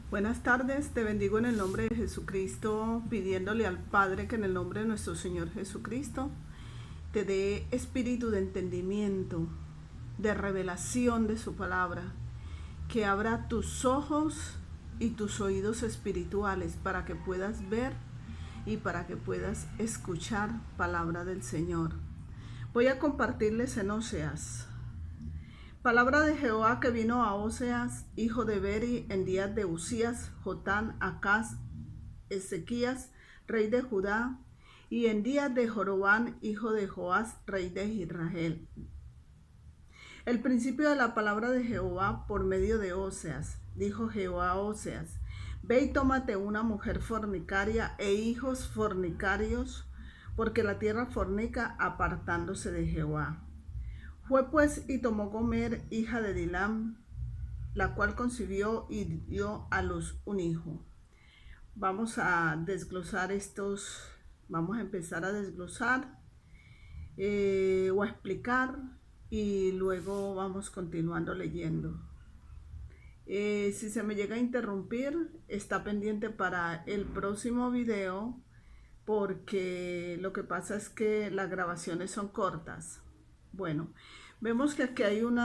Buenas tardes, te bendigo en el nombre de Jesucristo, pidiéndole al Padre que en el nombre de nuestro Señor Jesucristo te dé espíritu de entendimiento, de revelación de su palabra, que abra tus ojos y tus oídos espirituales para que puedas ver y para que puedas escuchar palabra del Señor. Voy a compartirles en Oseas. Palabra de Jehová que vino a Oseas, hijo de Beri, en días de Usías, Jotán, Acaz, Ezequías, rey de Judá, y en días de Jorobán, hijo de Joás, rey de Israel. El principio de la palabra de Jehová por medio de Oseas. Dijo Jehová a Oseas: Ve y tómate una mujer fornicaria e hijos fornicarios, porque la tierra fornica apartándose de Jehová. Fue pues y tomó Gomer, hija de Dilam, la cual concibió y dio a luz un hijo. Vamos a desglosar vamos a empezar a desglosar o a explicar y luego vamos continuando leyendo. Si se me llega a interrumpir, está pendiente para el próximo video, porque lo que pasa es que las grabaciones son cortas. Bueno, vemos que aquí hay un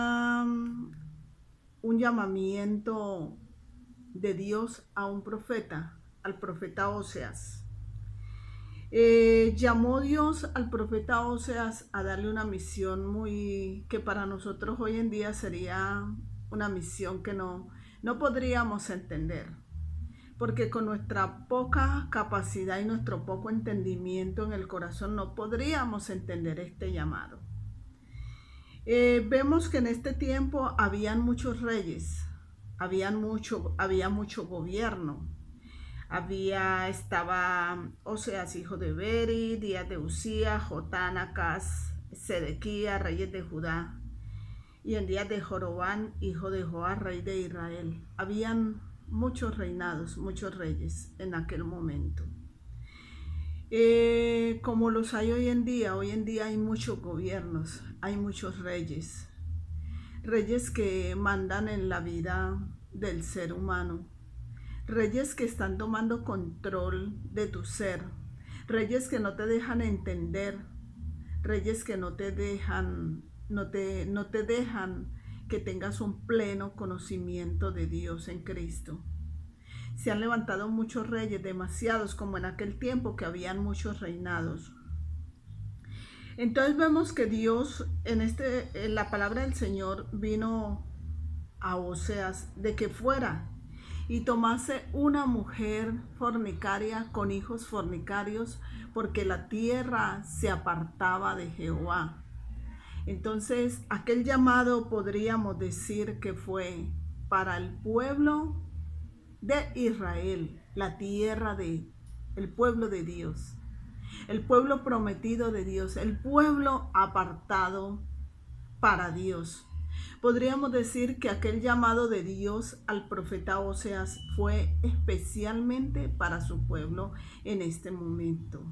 llamamiento de Dios a un profeta, al profeta Oseas. Llamó Dios al profeta Oseas a darle una misión que para nosotros hoy en día sería una misión que no podríamos entender, porque con nuestra poca capacidad y nuestro poco entendimiento en el corazón no podríamos entender este llamado. Vemos que en este tiempo habían muchos reyes, había mucho gobierno. Estaba Oseas, hijo de Beri, días de Usías, Jotán, Acaz, Sedequías, reyes de Judá, y en días de Jorobán, hijo de Joás, rey de Israel. Habían muchos reinados, muchos reyes en aquel momento. Como los hay hoy en día hay muchos gobiernos, hay muchos reyes que mandan en la vida del ser humano, reyes que están tomando control de tu ser, reyes que no te dejan entender, reyes que no te dejan que tengas un pleno conocimiento de Dios en Cristo. Se han levantado muchos reyes, demasiados, como en aquel tiempo que habían muchos reinados. Entonces vemos que Dios en la palabra del Señor vino a Oseas de que fuera y tomase una mujer fornicaria con hijos fornicarios, porque la tierra se apartaba de Jehová. Entonces aquel llamado podríamos decir que fue para el pueblo de Israel, la tierra el pueblo de Dios, el pueblo prometido de Dios, el pueblo apartado para Dios. Podríamos decir que aquel llamado de Dios al profeta Oseas fue especialmente para su pueblo en este momento,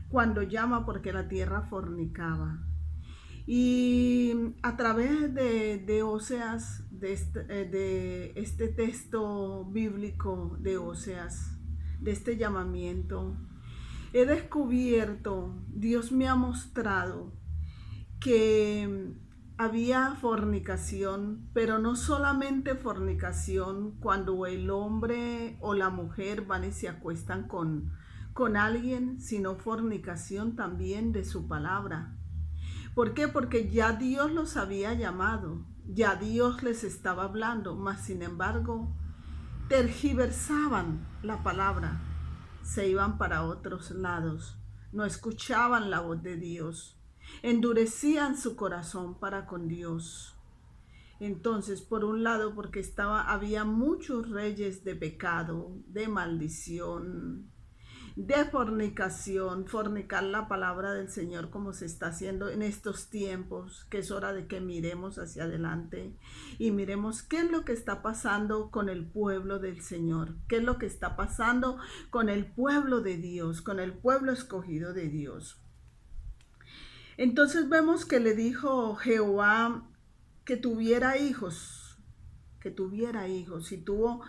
cuando llama porque la tierra fornicaba. Y a través de Oseas, de este texto bíblico de Oseas, de este llamamiento, he descubierto, Dios me ha mostrado que había fornicación, pero no solamente fornicación cuando el hombre o la mujer van y se acuestan con alguien, sino fornicación también de su palabra. ¿Por qué? Porque ya Dios los había llamado, ya Dios les estaba hablando, mas sin embargo tergiversaban la palabra, se iban para otros lados, no escuchaban la voz de Dios, endurecían su corazón para con Dios. Entonces, por un lado, porque había muchos reyes de pecado, de maldición, de fornicación, fornicar la palabra del Señor como se está haciendo en estos tiempos, que es hora de que miremos hacia adelante y miremos qué es lo que está pasando con el pueblo del Señor, qué es lo que está pasando con el pueblo de Dios, con el pueblo escogido de Dios. Entonces vemos que le dijo Jehová que tuviera hijos, y tuvo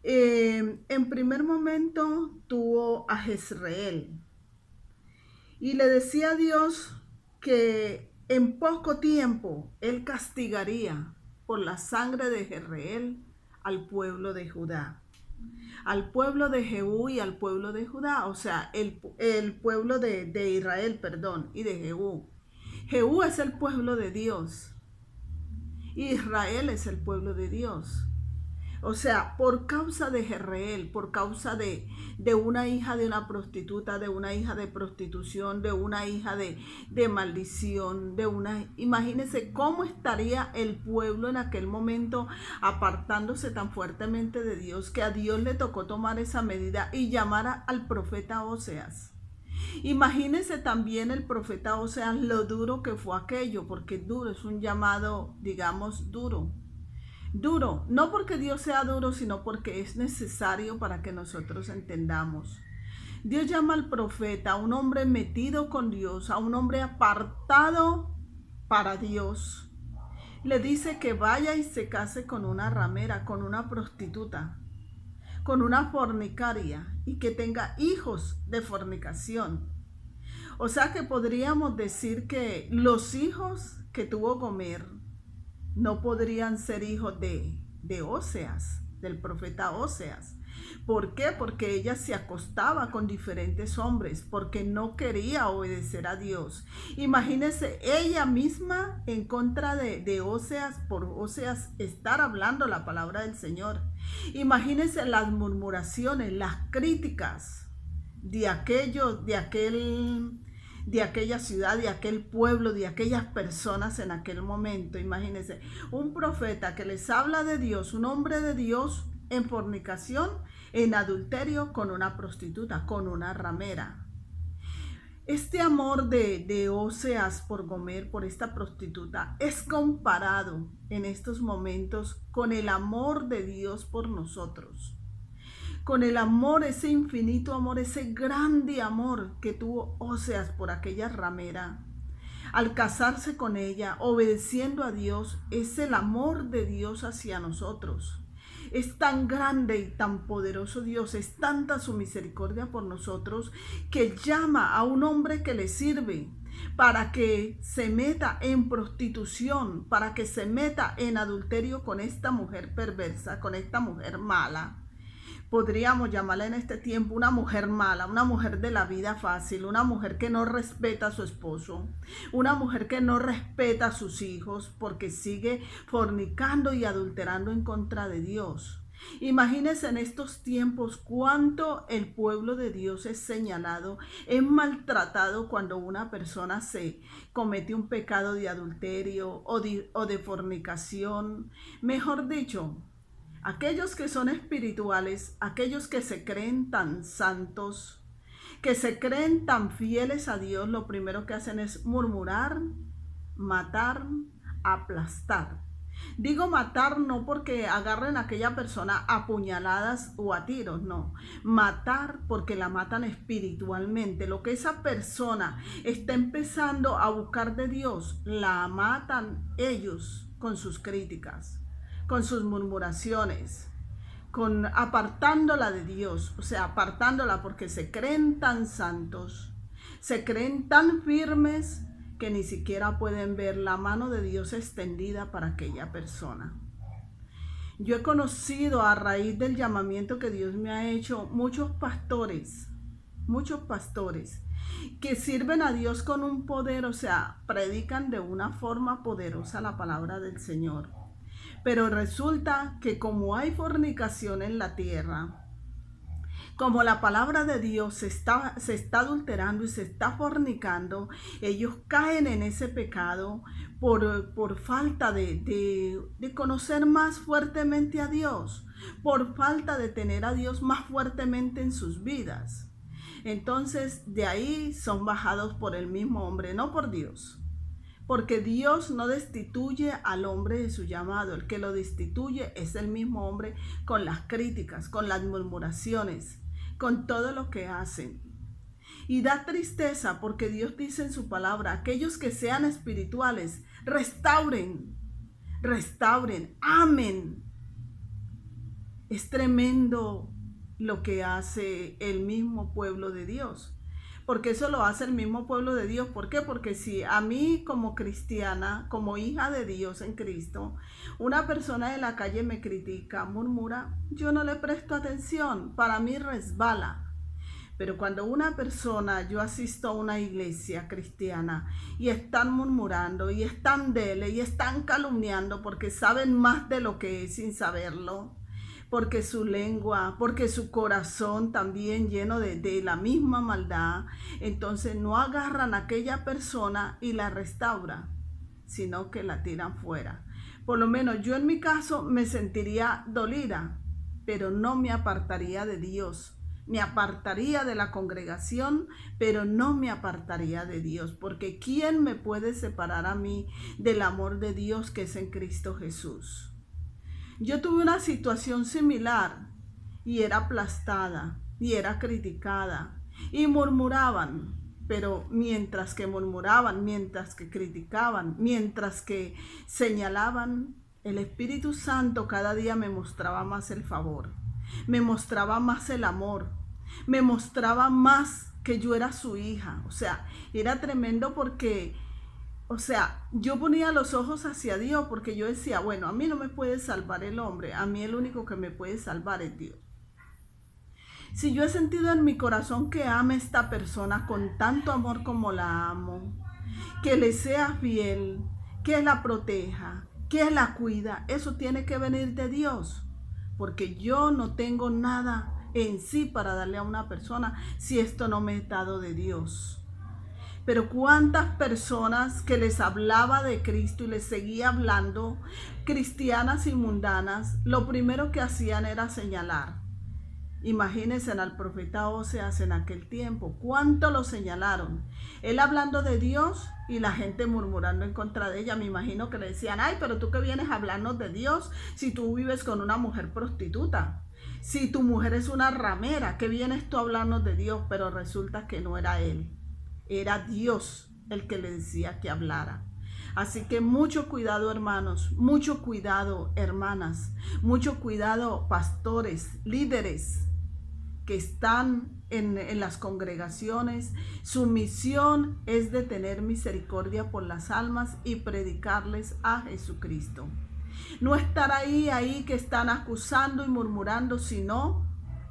En primer momento tuvo a Jezreel y le decía a Dios que en poco tiempo él castigaría por la sangre de Jezreel al pueblo de Judá, al pueblo de Jehú y al pueblo de Judá, o sea, el pueblo de Israel, perdón, y de Jehú. Jehú es el pueblo de Dios, Israel es el pueblo de Dios. O sea, por causa de Jezreel, por causa de una hija de una prostituta, de una hija de prostitución, de una hija de maldición, Imagínense cómo estaría el pueblo en aquel momento apartándose tan fuertemente de Dios, que a Dios le tocó tomar esa medida y llamar al profeta Oseas. Imagínense también el profeta Oseas lo duro que fue aquello, porque duro es un llamado, digamos, duro. Duro, no porque Dios sea duro, sino porque es necesario para que nosotros entendamos. Dios llama al profeta, a un hombre metido con Dios, a un hombre apartado para Dios. Le dice que vaya y se case con una ramera, con una prostituta, con una fornicaria y que tenga hijos de fornicación. O sea que podríamos decir que los hijos que tuvo Gomer no podrían ser hijos de Oseas, del profeta Oseas. ¿Por qué? Porque ella se acostaba con diferentes hombres, porque no quería obedecer a Dios. Imagínense ella misma en contra de Oseas, por Oseas estar hablando la palabra del Señor. Imagínense las murmuraciones, las críticas de aquella ciudad, de aquel pueblo, de aquellas personas en aquel momento. Imagínense, un profeta que les habla de Dios, un hombre de Dios en fornicación, en adulterio con una prostituta, con una ramera. Este amor de Oseas por Gomer, por esta prostituta, es comparado en estos momentos con el amor de Dios por nosotros. Con el amor, ese infinito amor, ese grande amor que tuvo Oseas por aquella ramera. Al casarse con ella, obedeciendo a Dios, es el amor de Dios hacia nosotros. Es tan grande y tan poderoso Dios, es tanta su misericordia por nosotros, que llama a un hombre que le sirve para que se meta en prostitución, para que se meta en adulterio con esta mujer perversa, con esta mujer mala. Podríamos llamarla en este tiempo una mujer mala, una mujer de la vida fácil, una mujer que no respeta a su esposo, una mujer que no respeta a sus hijos porque sigue fornicando y adulterando en contra de Dios. Imagínense en estos tiempos cuánto el pueblo de Dios es señalado, es maltratado cuando una persona se comete un pecado de adulterio o de fornicación. Mejor dicho, aquellos que son espirituales, aquellos que se creen tan santos, que se creen tan fieles a Dios, lo primero que hacen es murmurar, matar, aplastar. Digo matar no porque agarren a aquella persona a puñaladas o a tiros, no. Matar porque la matan espiritualmente. Lo que esa persona está empezando a buscar de Dios, la matan ellos con sus críticas, con sus murmuraciones, apartándola de Dios, o sea, apartándola porque se creen tan santos, se creen tan firmes que ni siquiera pueden ver la mano de Dios extendida para aquella persona. Yo he conocido a raíz del llamamiento que Dios me ha hecho muchos pastores que sirven a Dios con un poder, o sea, predican de una forma poderosa la palabra del Señor. Pero resulta que como hay fornicación en la tierra, como la palabra de Dios se está adulterando y se está fornicando, ellos caen en ese pecado por falta de conocer más fuertemente a Dios, por falta de tener a Dios más fuertemente en sus vidas. Entonces de ahí son bajados por el mismo hombre, no por Dios. Porque Dios no destituye al hombre de su llamado. El que lo destituye es el mismo hombre con las críticas, con las murmuraciones, con todo lo que hacen. Y da tristeza porque Dios dice en su palabra, aquellos que sean espirituales, restauren, amen. Es tremendo lo que hace el mismo pueblo de Dios. Porque eso lo hace el mismo pueblo de Dios. ¿Por qué? Porque si a mí como cristiana, como hija de Dios en Cristo, una persona de la calle me critica, murmura, yo no le presto atención, para mí resbala. Pero cuando una persona, yo asisto a una iglesia cristiana y están murmurando y están dele y están calumniando porque saben más de lo que es sin saberlo, porque su lengua, porque su corazón también lleno de la misma maldad, entonces no agarran a aquella persona y la restauran, sino que la tiran fuera. Por lo menos yo en mi caso me sentiría dolida, pero no me apartaría de Dios. Me apartaría de la congregación, pero no me apartaría de Dios, porque ¿quién me puede separar a mí del amor de Dios que es en Cristo Jesús? Yo tuve una situación similar y era aplastada y era criticada y murmuraban, pero mientras que murmuraban, mientras que criticaban, mientras que señalaban, el Espíritu Santo cada día me mostraba más el favor, me mostraba más el amor, me mostraba más que yo era su hija. O sea, era tremendo porque yo ponía los ojos hacia Dios porque yo decía, bueno, a mí no me puede salvar el hombre, a mí el único que me puede salvar es Dios. Si yo he sentido en mi corazón que ame a esta persona con tanto amor como la amo, que le sea fiel, que la proteja, que la cuida, eso tiene que venir de Dios, porque yo no tengo nada en sí para darle a una persona si esto no me es dado de Dios. Pero cuántas personas que les hablaba de Cristo y les seguía hablando, cristianas y mundanas, lo primero que hacían era señalar. Imagínense al profeta Oseas en aquel tiempo, cuánto lo señalaron. Él hablando de Dios y la gente murmurando en contra de ella. Me imagino que le decían, ay, pero tú que vienes a hablarnos de Dios si tú vives con una mujer prostituta. Si tu mujer es una ramera, ¿qué vienes tú a hablarnos de Dios? Pero resulta que no era él. Era Dios el que le decía que hablara. Así que mucho cuidado, hermanos, mucho cuidado, hermanas, mucho cuidado, pastores, líderes que están en las congregaciones. Su misión es de tener misericordia por las almas y predicarles a Jesucristo. No estar ahí que están acusando y murmurando, sino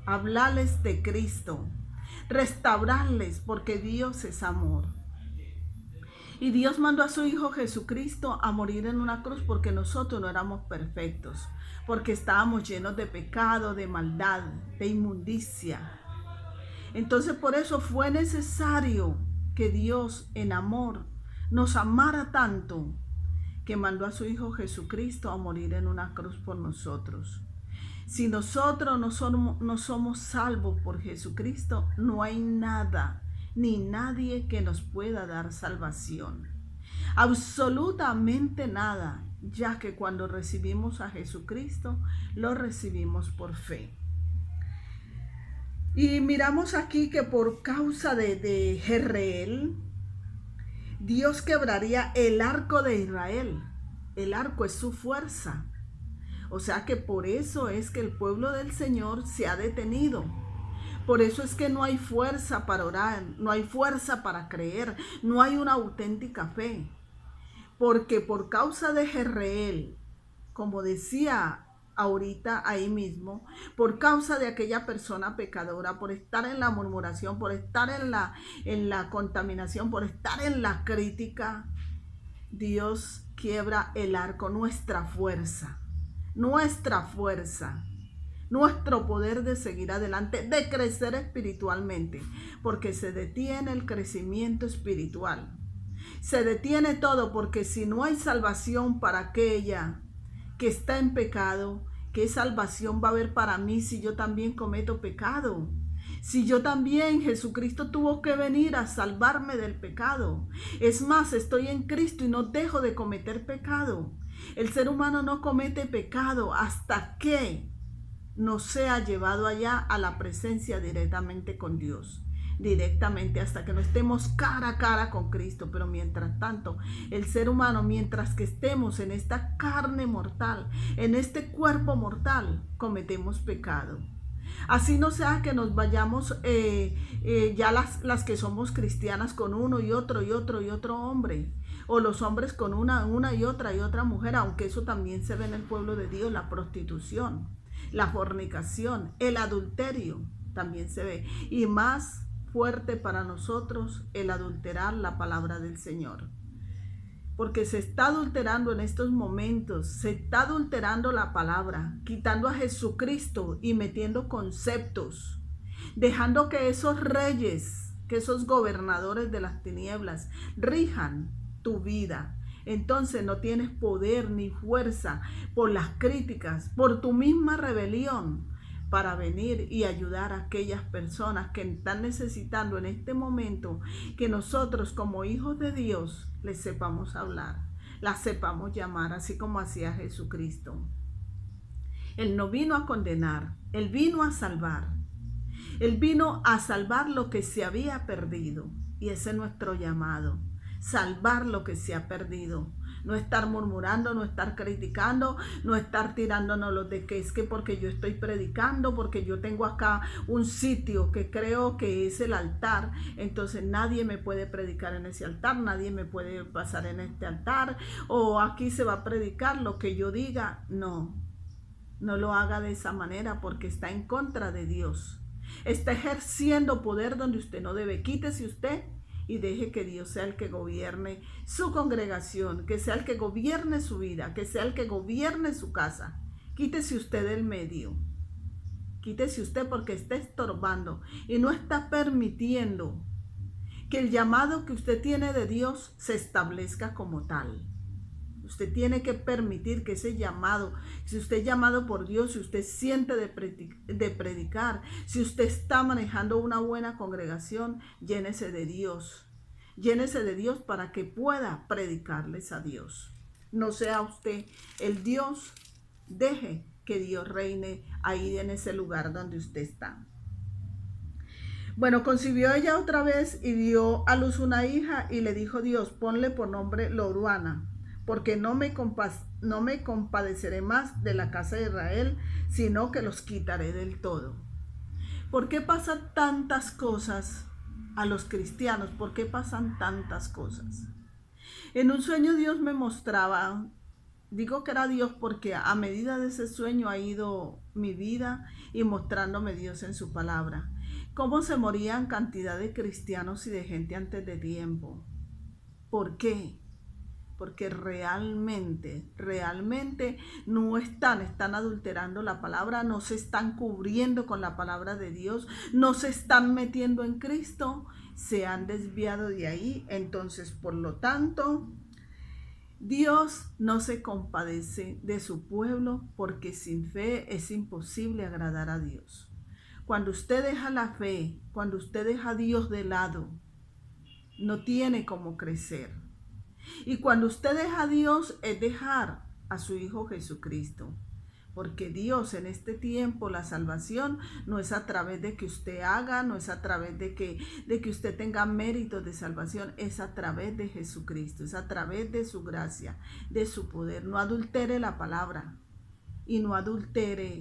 hablarles de Cristo. Restaurarles, porque Dios es amor. Y Dios mandó a su Hijo Jesucristo a morir en una cruz porque nosotros no éramos perfectos, porque estábamos llenos de pecado, de maldad, de inmundicia. Entonces por eso fue necesario que Dios en amor nos amara tanto que mandó a su Hijo Jesucristo a morir en una cruz por nosotros. Si nosotros no somos salvos por Jesucristo, no hay nada ni nadie que nos pueda dar salvación. Absolutamente nada, ya que cuando recibimos a Jesucristo, lo recibimos por fe. Y miramos aquí que por causa de Jezreel, Dios quebraría el arco de Israel. El arco es su fuerza. O sea que por eso es que el pueblo del Señor se ha detenido. Por eso es que no hay fuerza para orar, no hay fuerza para creer, no hay una auténtica fe. Porque por causa de Jezreel, como decía ahorita ahí mismo, por causa de aquella persona pecadora, por estar en la murmuración, por estar en la contaminación, por estar en la crítica, Dios quiebra el arco, nuestra fuerza, nuestro poder de seguir adelante, de crecer espiritualmente, porque se detiene el crecimiento espiritual. Se detiene todo, porque si no hay salvación para aquella que está en pecado, ¿qué salvación va a haber para mí si yo también cometo pecado? Si yo también, Jesucristo tuvo que venir a salvarme del pecado. Es más, estoy en Cristo y no dejo de cometer pecado. El ser humano no comete pecado hasta que no sea llevado allá a la presencia directamente con Dios. directamente hasta que no estemos cara a cara con Cristo. Pero mientras tanto, el ser humano, mientras que estemos en esta carne mortal, en este cuerpo mortal, cometemos pecado. Así no sea que nos vayamos ya las que somos cristianas con uno y otro hombre, o los hombres con una y otra mujer, aunque eso también se ve en el pueblo de Dios, la prostitución, la fornicación, el adulterio también se ve, y más fuerte para nosotros el adulterar la palabra del Señor. Porque se está adulterando en estos momentos, se está adulterando la palabra, quitando a Jesucristo y metiendo conceptos, dejando que esos reyes, que esos gobernadores de las tinieblas rijan tu vida. Entonces no tienes poder ni fuerza por las críticas, por tu misma rebelión, para venir y ayudar a aquellas personas que están necesitando en este momento que nosotros como hijos de Dios les sepamos hablar, las sepamos llamar, así como hacía Jesucristo. Él no vino a condenar, Él vino a salvar. Él vino a salvar lo que se había perdido, y ese es nuestro llamado, salvar lo que se ha perdido. No estar murmurando, no estar criticando, no estar tirándonos los de que es que porque yo estoy predicando, porque yo tengo acá un sitio que creo que es el altar, entonces nadie me puede predicar en ese altar, nadie me puede pasar en este altar, o aquí se va a predicar lo que yo diga. No lo haga de esa manera, porque está en contra de Dios. Está ejerciendo poder donde usted no debe. Quítese usted y deje que Dios sea el que gobierne su congregación, que sea el que gobierne su vida, que sea el que gobierne su casa. Quítese usted del medio. Quítese usted, porque está estorbando y no está permitiendo que el llamado que usted tiene de Dios se establezca como tal. Usted tiene que permitir que ese llamado, si usted es llamado por Dios, si usted siente de predicar, si usted está manejando una buena congregación, llénese de Dios. Llénese de Dios para que pueda predicarles a Dios. No sea usted el Dios, deje que Dios reine ahí en ese lugar donde usted está. Bueno, concibió ella otra vez y dio a luz una hija, y le dijo Dios: ponle por nombre Loruana, porque no me compadeceré más de la casa de Israel, sino que los quitaré del todo. ¿Por qué pasan tantas cosas a los cristianos? ¿Por qué pasan tantas cosas? En un sueño Dios me mostraba, digo que era Dios porque a medida de ese sueño ha ido mi vida y mostrándome Dios en su palabra, cómo se morían cantidad de cristianos y de gente antes de tiempo. ¿Por qué? Porque realmente no están adulterando la palabra, no se están cubriendo con la palabra de Dios, no se están metiendo en Cristo, se han desviado de ahí. Entonces, por lo tanto, Dios no se compadece de su pueblo, porque sin fe es imposible agradar a Dios. Cuando usted deja la fe, cuando usted deja a Dios de lado, no tiene cómo crecer. Y cuando usted deja a Dios, es dejar a su Hijo Jesucristo. Porque Dios en este tiempo, la salvación no es a través de que usted haga, no es a través de que usted tenga méritos de salvación, es a través de Jesucristo, es a través de su gracia, de su poder. No adultere la palabra y no adultere